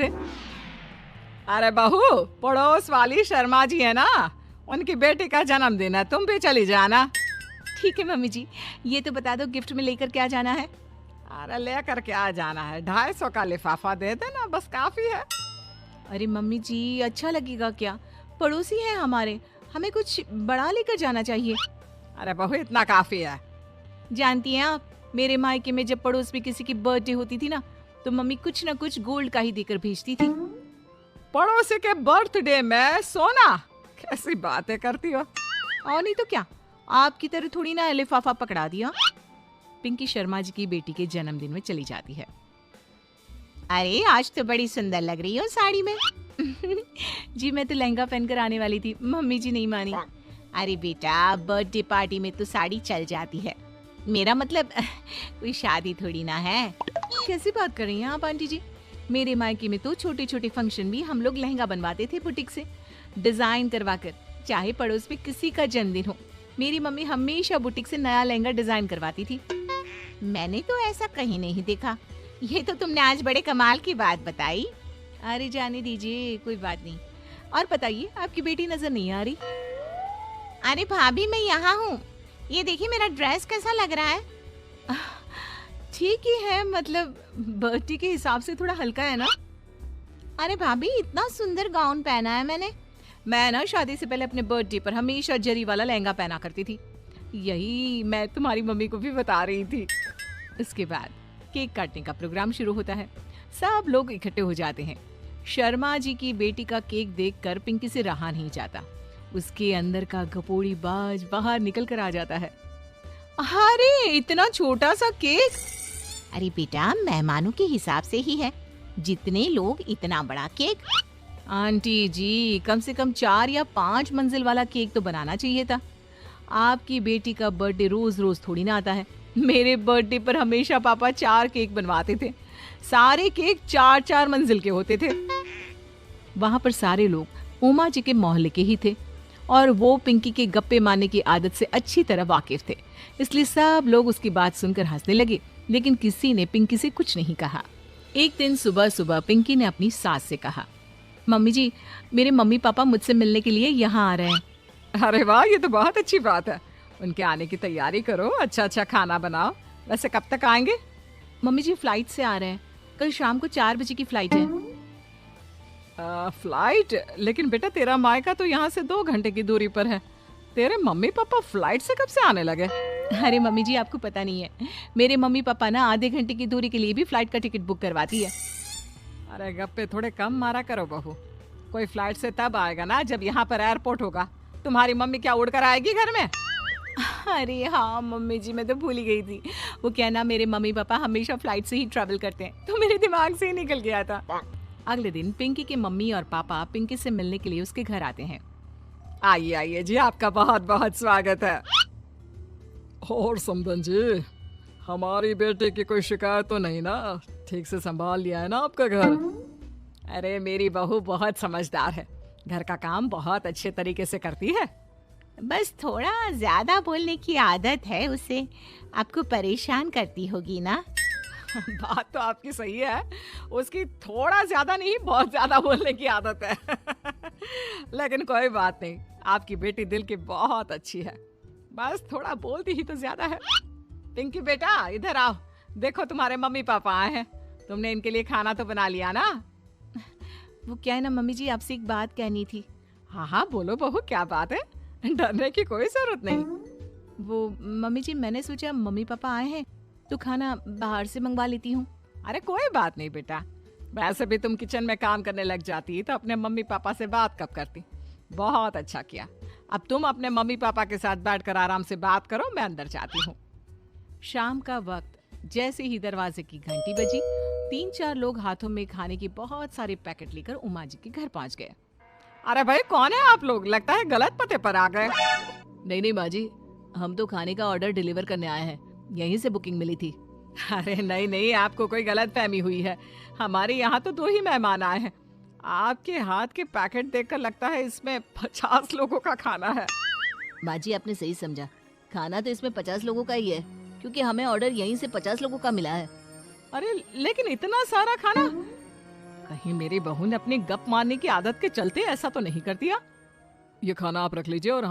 थे। अरे बहू, पड़ोस वाली शर्मा जी है ना, उनकी बेटी का जन्मदिन है, तुम भी चली जाना। ठीक है मम्मी जी, ये तो बता दो गिफ्ट में लेकर क्या जाना है? अरे लेकर क्या जाना है, 250 का लिफाफा दे देना, बस काफी है। अरे मम्मी जी, अच्छा लगेगा क्या? पड़ोसी हैं हमारे, हमें कुछ बड़ा लेकर जाना चाहिए। अरे बहू, इतना काफी है। जानती हैं आप, मेरे मायके में जब पड़ोस में किसी की बर्थडे होती थी ना, तो मम्मी कुछ ना कुछ गोल्ड का ही देकर भेजती थी। पड़ोसी के बर्थडे में सोना? कैसी बातें करती हो। और नहीं तो क्या, आपकी तरह थोड़ी ना लिफाफा पकड़ा दिया। पिंकी शर्मा जी की बेटी के जन्मदिन में चली जाती है। अरे आज तो बड़ी सुंदर लग रही हो साड़ी में। जी मैं तो लहंगा पहनकर आने वाली थी, मम्मी जी नहीं मानी। अरे बेटा, बर्थडे पार्टी में तो साड़ी चल जाती है, मेरा मतलब कोई शादी थोड़ी ना है। कैसी बात कर रही हैं आप आंटी जी? मेरे मायके में तो छोटे छोटे फंक्शन भी हम लोग लहंगा बनवाते थे बुटीक से, डिजाइन करवाकर। चाहे पड़ोस में किसी का जन्मदिन हो, मेरी मम्मी हमेशा बुटीक से नया लहंगा डिजाइन करवाती थी। मैंने तो ऐसा कहीं नहीं देखा, ये तो तुमने आज बड़े कमाल की बात बताई। अरे जाने दीजिए, कोई बात नहीं। और बताइए, आपकी बेटी नजर नहीं आ रही? अरे भाभी, मैं यहाँ हूँ, ये देखिए मेरा ड्रेस कैसा लग रहा है। ठीक ही है, मतलब बर्थडे के हिसाब से थोड़ा हल्का है ना। अरे भाभी, इतना सुंदर गाउन पहना है मैंने। मैं ना शादी से पहले अपने बर्थडे पर हमेशा जरी वाला लहंगा पहना करती थी, यही मैं तुम्हारी मम्मी को भी बता रही थी। इसके बाद केक काटने का प्रोग्राम शुरू होता है। सब लोग इकट्ठे हो जाते हैं। शर्मा जी की बेटी का केक देखकर पिंकी से रहा नहीं जाता। उसके अंदर का गपोड़ी बाज बाहर निकल कर आ जाता है। अरे इतना छोटा सा केक! अरे बेटा, मेहमानों के हिसाब से ही है, जितने लोग इतना बड़ा केक। आंटी जी, कम से कम 4 या 5 मंजिल वाला केक तो बनाना चाहिए था। आपकी बेटी का बर्थडे रोज रोज थोड़ी ना आता है। मेरे बर्थडे पर हमेशा पापा 4 केक बनवाते थे, सारे केक 4-4 मंजिल के होते थे। वहां पर सारे लोग उमा जी के मोहल्ले के ही थे और वो पिंकी के गप्पे मारने की आदत से अच्छी तरह वाकिफ थे, इसलिए सब लोग उसकी बात सुनकर हंसने लगे, लेकिन किसी ने पिंकी से कुछ नहीं कहा। एक दिन सुबह सुबह पिंकी ने अपनी सास से कहा, मम्मी जी, मेरे मम्मी पापा मुझसे मिलने के लिए यहाँ आ रहे हैं। अरे वाह, ये तो बहुत अच्छी बात है। उनके आने की तैयारी करो, अच्छा अच्छा खाना बनाओ। वैसे कब तक आएंगे? मम्मी जी फ्लाइट से आ रहे हैं, कल शाम को 4 बजे की फ्लाइट है। फ्लाइट? लेकिन बेटा, तेरा मायका तो यहाँ से 2 घंटे की दूरी पर है। तेरे मम्मी पापा फ्लाइट से कब से आने लगे? अरे मम्मी जी, आपको पता नहीं है, मेरे मम्मी पापा ना आधे घंटे की दूरी के लिए भी फ्लाइट का टिकट बुक करवाती है। अरे गप्पे थोड़े कम मारा करो बहू। कोई फ्लाइट से तब आएगा ना जब यहाँ पर एयरपोर्ट होगा। तुम्हारी मम्मी क्या उड़कर आएगी घर में? अरे हाँ मम्मी जी, मैं तो भूल ही गई थी। वो क्या ना, मेरे मम्मी पापा हमेशा फ्लाइट से ही ट्रैवल करते हैं, तो मेरे दिमाग से ही निकल गया था। अगले दिन पिंकी के मम्मी और पापा पिंकी से मिलने के लिए उसके घर आते हैं। आइए आइए जी, आपका बहुत बहुत स्वागत है। और समदन जी, हमारी बेटे की कोई शिकायत तो नहीं ना? ठीक से संभाल लिया है ना आपका घर? अरे मेरी बहू बहुत समझदार है, घर का काम बहुत अच्छे तरीके से करती है। बस थोड़ा ज्यादा बोलने की आदत है उसे, आपको परेशान करती होगी ना। बात तो आपकी सही है, उसकी थोड़ा ज्यादा नहीं बहुत ज्यादा बोलने की आदत है। लेकिन कोई बात नहीं, आपकी बेटी दिल की बहुत अच्छी है, बस थोड़ा बोलती ही तो ज्यादा है। पिंकी बेटा, इधर आओ, देखो तुम्हारे मम्मी पापा आए हैं। तुमने इनके लिए खाना तो बना लिया ना? वो क्या है ना मम्मी जी, आपसे एक बात कहनी थी। हाँ हाँ बोलो बहू, क्या बात है? डरने की कोई जरूरत नहीं। वो मम्मी जी, मैंने सोचा मम्मी पापा आए हैं तो खाना बाहर से मंगवा लेती हूँ। अरे कोई बात नहीं बेटा, वैसे भी तुम किचन में काम करने लग जाती तो अपने मम्मी पापा से बात कब करती। बहुत अच्छा किया। अब तुम अपने मम्मी पापा के साथ बैठकर आराम से बात करो, मैं अंदर जाती हूँ। शाम का वक्त, जैसे ही दरवाजे की घंटी बजी, 3-4 लोग हाथों में खाने के बहुत सारे पैकेट लेकर उमा जी के घर पहुंच गए। अरे भाई, कौन है आप लोग? लगता है गलत पते पर आ गए। नहीं नहीं माँ जी, हम तो खाने का ऑर्डर डिलीवर करने आए हैं, यहीं से बुकिंग मिली थी। अरे नहीं नहीं, आपको कोई गलत फहमी हुई है। हमारे यहाँ तो 2 ही मेहमान आए हैं। आपके हाथ के पैकेट देखकर लगता है इसमें 50 लोगों का खाना है। माँ जी, आपने सही समझा, खाना तो इसमें 50 लोगों का ही है, क्योंकि हमें ऑर्डर यहीं से 50 लोगों का मिला है। अरे लेकिन इतना सारा खाना? कहीं मेरी बहू ने अपनी गप मारने की आदत के चलते ऐसा तो नहीं कर दिया। ये खाना आप रख लीजिए और